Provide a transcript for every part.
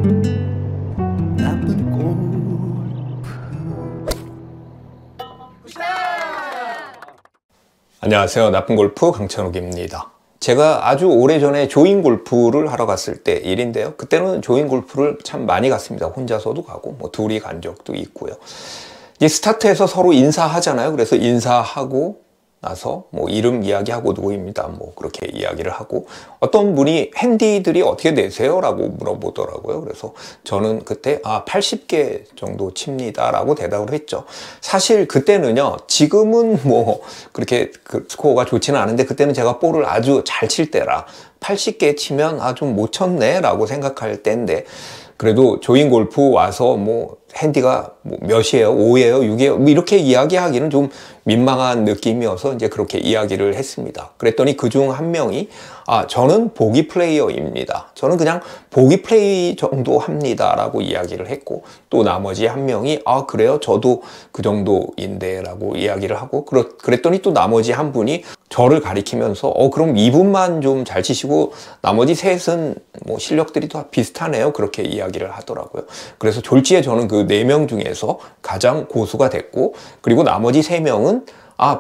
나쁜 골프. 안녕하세요. 나쁜 골프 강찬욱입니다. 제가 아주 오래전에 조인 골프를 하러 갔을 때 일인데요. 그때는 조인 골프를 참 많이 갔습니다. 혼자서도 가고 뭐 둘이 간 적도 있고요. 이제 스타트에서 서로 인사하잖아요. 그래서 인사하고 나서 뭐 이름 이야기하고 누구입니다. 뭐 그렇게 이야기를 하고 어떤 분이 핸디들이 어떻게 되세요? 라고 물어보더라고요. 그래서 저는 그때 80개 정도 칩니다 라고 대답을 했죠. 사실 그때는요, 지금은 뭐 그렇게 스코어가 좋지는 않은데 그때는 제가 볼을 아주 잘 칠 때라 80개 치면 좀 못 쳤네 라고 생각할 때인데, 그래도 조인 골프 와서 뭐 핸디가 뭐 몇이에요? 5예요? 6이에요? 뭐 이렇게 이야기하기는 좀 민망한 느낌이어서 이제 그렇게 이야기를 했습니다. 그랬더니 그중 한 명이 저는 보기 플레이어입니다. 저는 그냥 보기 플레이 정도 합니다 라고 이야기를 했고, 또 나머지 한 명이 그래요? 저도 그 정도인데 라고 이야기를 하고, 그랬더니 또 나머지 한 분이 저를 가리키면서 그럼 이분만 좀 잘 치시고 나머지 셋은 뭐 실력들이 다 비슷하네요, 그렇게 이야기를 하더라고요. 그래서 졸지에 저는 그 4명 중에서 가장 고수가 됐고, 그리고 나머지 3명은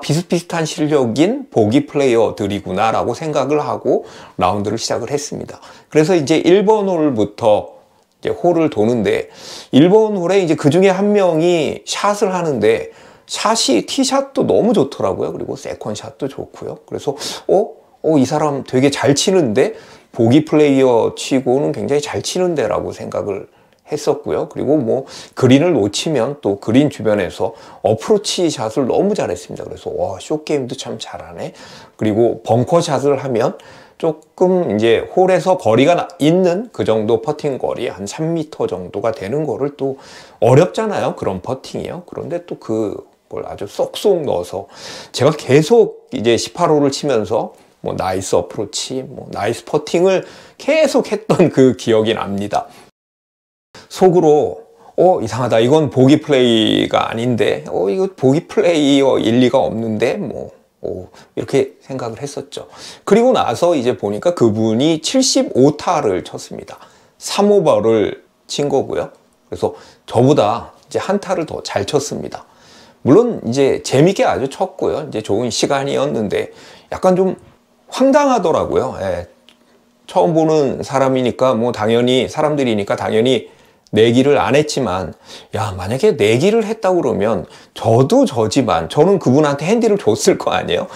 비슷비슷한 실력인 보기 플레이어들이구나 라고 생각을 하고 라운드를 시작을 했습니다. 그래서 이제 1번 홀부터 이제 홀을 도는데, 1번 홀에 이제 그 중에 한 명이 샷을 하는데 샷이 티샷도 너무 좋더라고요. 그리고 세컨샷도 좋고요. 그래서 이 사람 되게 잘 치는데, 보기 플레이어 치고는 굉장히 잘 치는데 라고 생각을 했었고요. 그리고 뭐 그린을 놓치면 또 그린 주변에서 어프로치 샷을 너무 잘했습니다. 그래서 숏게임도 참 잘하네. 그리고 벙커 샷을 하면 조금 이제 홀에서 거리가 있는 그 정도 퍼팅 거리, 한 3m 정도가 되는 거를 또 어렵잖아요, 그런 퍼팅이요. 그런데 또 그걸 아주 쏙쏙 넣어서 제가 계속 이제 18홀을 치면서 뭐 나이스 어프로치, 뭐 나이스 퍼팅을 계속 했던 그 기억이 납니다. 속으로 이상하다, 이건 보기 플레이가 아닌데, 이거 보기 플레이어 일리가 없는데, 이렇게 생각을 했었죠. 그리고 나서 이제 보니까 그분이 75타를 쳤습니다. 3오버를 친 거고요. 그래서 저보다 이제 한 타를 더 잘 쳤습니다. 물론 이제 재밌게 아주 쳤고요. 이제 좋은 시간이었는데 약간 좀 황당하더라고요. 처음 보는 사람이니까 사람들이니까 당연히 내기를 안 했지만, 만약에 내기를 했다고 그러면 저도 저지만 저는 그분한테 핸디를 줬을 거 아니에요.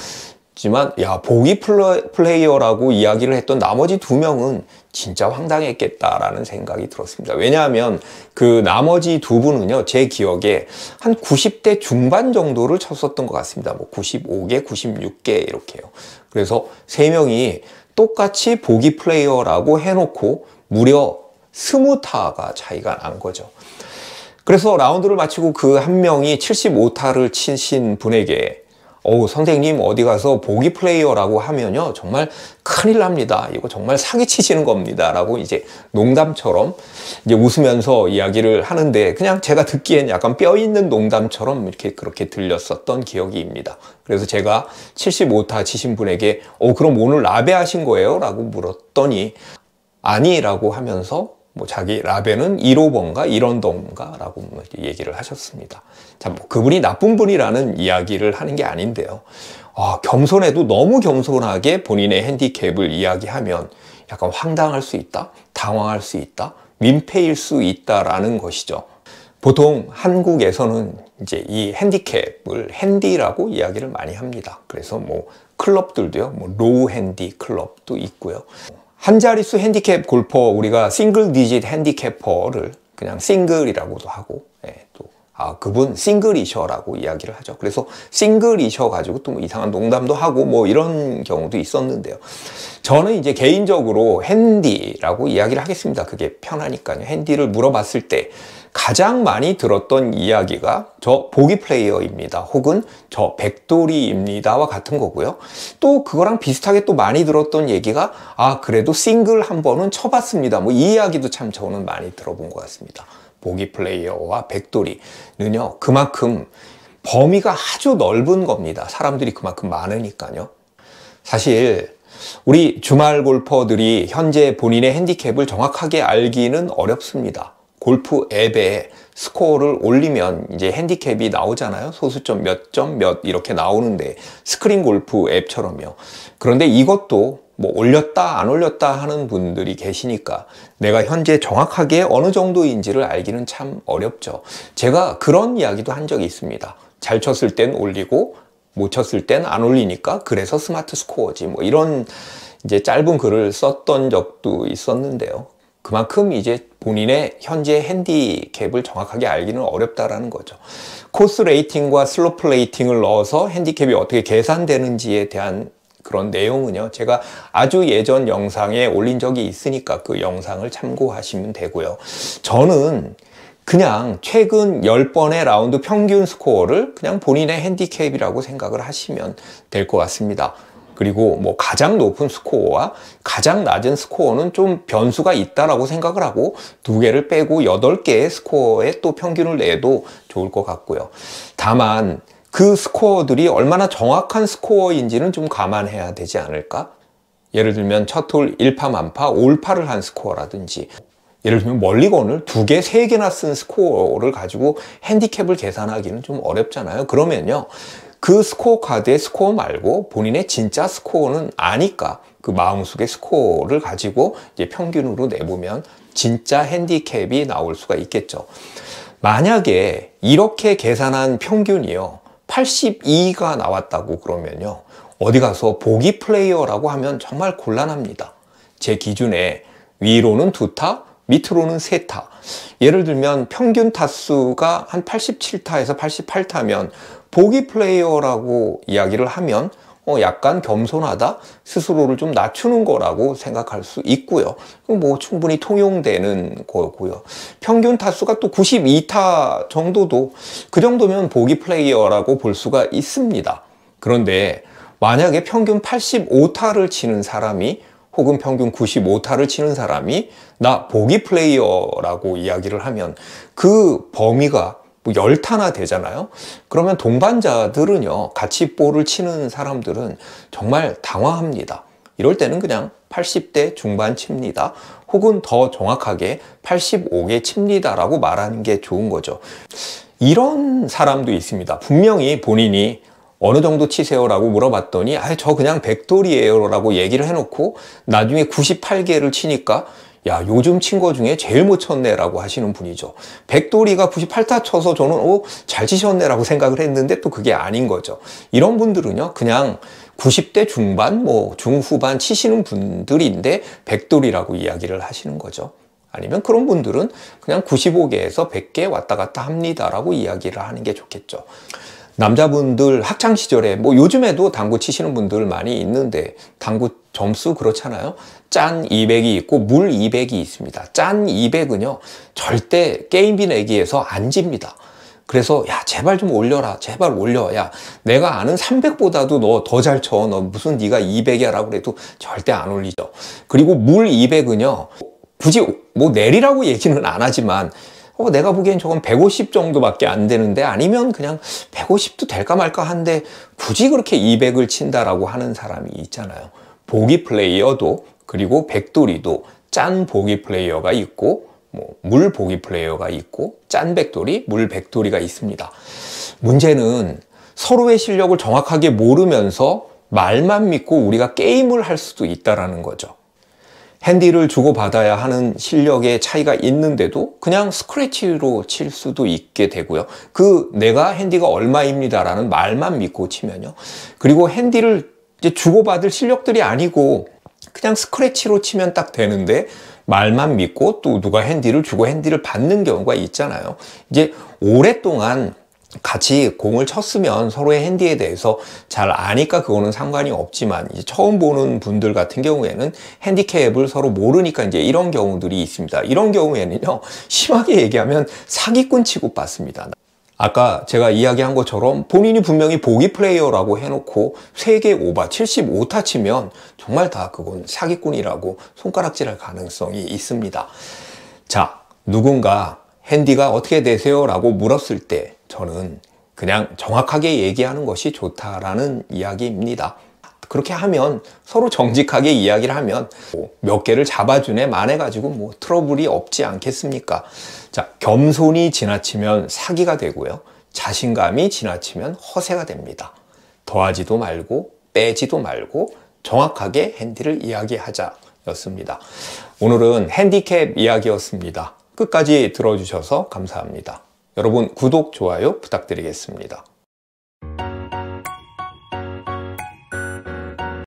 하지만 보기 플레이어라고 이야기를 했던 나머지 2명은 진짜 황당했겠다라는 생각이 들었습니다. 왜냐하면 그 나머지 2분은요, 제 기억에 한 90대 중반 정도를 쳤었던 것 같습니다. 뭐 95개, 96개 이렇게요. 그래서 3명이 똑같이 보기 플레이어라고 해놓고 무려 20타가 차이가 난 거죠. 그래서 라운드를 마치고 그 한 명이 75타를 치신 분에게 선생님 어디 가서 보기 플레이어라고 하면요 정말 큰일 납니다. 이거 정말 사기치시는 겁니다. 라고 이제 농담처럼 이제 웃으면서 이야기를 하는데, 그냥 제가 듣기엔 약간 뼈 있는 농담처럼 이렇게 그렇게 들렸었던 기억입니다. 그래서 제가 75타 치신 분에게 그럼 오늘 라베 하신 거예요? 라고 물었더니 아니라고 하면서 자기 라베는 1오버인가 1언더인가 라고 얘기를 하셨습니다. 자, 그분이 나쁜 분이라는 이야기를 하는 게 아닌데요. 겸손해도 너무 겸손하게 본인의 핸디캡을 이야기하면 약간 황당할 수 있다, 당황할 수 있다, 민폐일 수 있다라는 것이죠. 보통 한국에서는 이제 이 핸디캡을 핸디라고 이야기를 많이 합니다. 그래서 클럽들도요, 로우 핸디 클럽도 있고요. 한 자릿수 핸디캡 골퍼, 우리가 싱글 디짓 핸디캐퍼를 그냥 싱글이라고도 하고, 또 그분 싱글이셔라고 이야기를 하죠. 그래서 싱글이셔 가지고 또 이상한 농담도 하고 이런 경우도 있었는데요. 저는 이제 개인적으로 핸디라고 이야기를 하겠습니다. 그게 편하니까요. 핸디를 물어봤을 때 가장 많이 들었던 이야기가 저 보기 플레이어입니다, 혹은 저 백돌이입니다와 같은 거고요. 또 그거랑 비슷하게 또 많이 들었던 얘기가 그래도 싱글 한 번은 쳐봤습니다, 이 이야기도 참 저는 많이 들어본 것 같습니다. 보기 플레이어와 백돌이는요, 그만큼 범위가 아주 넓은 겁니다. 사람들이 그만큼 많으니까요. 사실 우리 주말 골퍼들이 현재 본인의 핸디캡을 정확하게 알기는 어렵습니다. 골프 앱에 스코어를 올리면 이제 핸디캡이 나오잖아요. 소수점 몇 점 몇 이렇게 나오는데 스크린 골프 앱처럼요. 그런데 이것도 뭐 올렸다 안 올렸다 하는 분들이 계시니까 내가 현재 정확하게 어느 정도인지를 알기는 참 어렵죠. 제가 그런 이야기도 한 적이 있습니다. 잘 쳤을 땐 올리고 못 쳤을 땐 안 올리니까 그래서 스마트 스코어지 뭐 이런 이제 짧은 글을 썼던 적도 있었는데요. 그만큼 이제 본인의 현재 핸디캡을 정확하게 알기는 어렵다라는 거죠. 코스 레이팅과 슬로프 레이팅을 넣어서 핸디캡이 어떻게 계산되는지에 대한 그런 내용은요, 제가 아주 예전 영상에 올린 적이 있으니까 그 영상을 참고하시면 되고요. 저는 그냥 최근 10번의 라운드 평균 스코어를 그냥 본인의 핸디캡이라고 생각을 하시면 될 것 같습니다. 그리고 뭐 가장 높은 스코어와 가장 낮은 스코어는 좀 변수가 있다라고 생각을 하고 두 개를 빼고 8개의 스코어에 또 평균을 내도 좋을 것 같고요. 다만 그 스코어들이 얼마나 정확한 스코어인지는 좀 감안해야 되지 않을까? 예를 들면 첫 홀 1파 만파 5홀파를 한 스코어라든지, 예를 들면 멀리건을 2개, 3개나 쓴 스코어를 가지고 핸디캡을 계산하기는 좀 어렵잖아요. 그러면요, 그 스코어 카드의 스코어 말고 본인의 진짜 스코어는 아니까 그 마음속의 스코어를 가지고 이제 평균으로 내보면 진짜 핸디캡이 나올 수가 있겠죠. 만약에 이렇게 계산한 평균이요 82가 나왔다고 그러면요, 어디 가서 보기 플레이어라고 하면 정말 곤란합니다. 제 기준에 위로는 2타, 밑으로는 3타. 예를 들면 평균 타수가 한 87타에서 88타면 보기 플레이어라고 이야기를 하면 약간 겸손하다, 스스로를 좀 낮추는 거라고 생각할 수 있고요. 뭐 충분히 통용되는 거고요. 평균 타수가 또 92타 정도도, 그 정도면 보기 플레이어라고 볼 수가 있습니다. 그런데 만약에 평균 85타를 치는 사람이 혹은 평균 95타를 치는 사람이 나 보기 플레이어라고 이야기를 하면 그 범위가 뭐 10타나 되잖아요. 그러면 동반자들은요, 같이 볼을 치는 사람들은 정말 당황합니다. 이럴 때는 그냥 80대 중반 칩니다. 혹은 더 정확하게 85개 칩니다 라고 말하는 게 좋은 거죠. 이런 사람도 있습니다. 분명히 본인이 어느 정도 치세요 라고 물어봤더니 저 그냥 100돌이에요 라고 얘기를 해놓고 나중에 98개를 치니까 야, 요즘 친 거 중에 제일 못 쳤네 라고 하시는 분이죠. 100돌이가 98타 쳐서 저는 잘 치셨네 라고 생각을 했는데 또 그게 아닌 거죠. 이런 분들은요, 그냥 90대 중반 뭐 중후반 치시는 분들인데 100돌이라고 이야기를 하시는 거죠. 아니면 그런 분들은 그냥 95개에서 100개 왔다 갔다 합니다 라고 이야기를 하는 게 좋겠죠. 남자분들 학창시절에 뭐 요즘에도 당구 치시는 분들 많이 있는데 당구 점수 그렇잖아요. 짠 200이 있고 물 200이 있습니다. 짠 200은요 절대 게임비 내기에서 안 집니다. 그래서 야, 제발 좀 올려라, 제발 올려. 야, 내가 아는 300보다도 너 더 잘 쳐. 너 무슨 네가 200이야 라고 해도 절대 안 올리죠. 그리고 물 200은요 굳이 뭐 내리라고 얘기는 안 하지만 내가 보기엔 저건 150 정도밖에 안 되는데, 아니면 그냥 150도 될까 말까 한데 굳이 그렇게 200을 친다라고 하는 사람이 있잖아요. 보기 플레이어도, 그리고 백돌이도 짠 보기 플레이어가 있고 물 보기 플레이어가 있고 짠 백돌이, 물 백돌이가 있습니다. 문제는 서로의 실력을 정확하게 모르면서 말만 믿고 우리가 게임을 할 수도 있다라는 거죠. 핸디를 주고받아야 하는 실력의 차이가 있는데도 그냥 스크래치로 칠 수도 있게 되고요. 내가 핸디가 얼마입니다 라는 말만 믿고 치면요. 그리고 핸디를 이제 주고받을 실력들이 아니고 그냥 스크래치로 치면 딱 되는데 말만 믿고 또 누가 핸디를 주고 핸디를 받는 경우가 있잖아요. 이제 오랫동안 같이 공을 쳤으면 서로의 핸디에 대해서 잘 아니까 그거는 상관이 없지만, 이제 처음 보는 분들 같은 경우에는 핸디캡을 서로 모르니까 이제 이런 경우들이 있습니다. 이런 경우에는요, 심하게 얘기하면 사기꾼 취급받습니다. 아까 제가 이야기한 것처럼 본인이 분명히 보기 플레이어라고 해놓고 3개 오바 75타 치면 정말 다 그건 사기꾼이라고 손가락질할 가능성이 있습니다. 자, 누군가 핸디가 어떻게 되세요? 라고 물었을 때 저는 그냥 정확하게 얘기하는 것이 좋다라는 이야기입니다. 그렇게 하면 서로 정직하게 이야기를 하면 몇 개를 잡아주네 만해가지고 뭐 트러블이 없지 않겠습니까? 자, 겸손이 지나치면 사기가 되고요. 자신감이 지나치면 허세가 됩니다. 더하지도 말고 빼지도 말고 정확하게 핸디를 이야기하자 였습니다. 오늘은 핸디캡 이야기였습니다. 끝까지 들어주셔서 감사합니다. 여러분 구독, 좋아요 부탁드리겠습니다.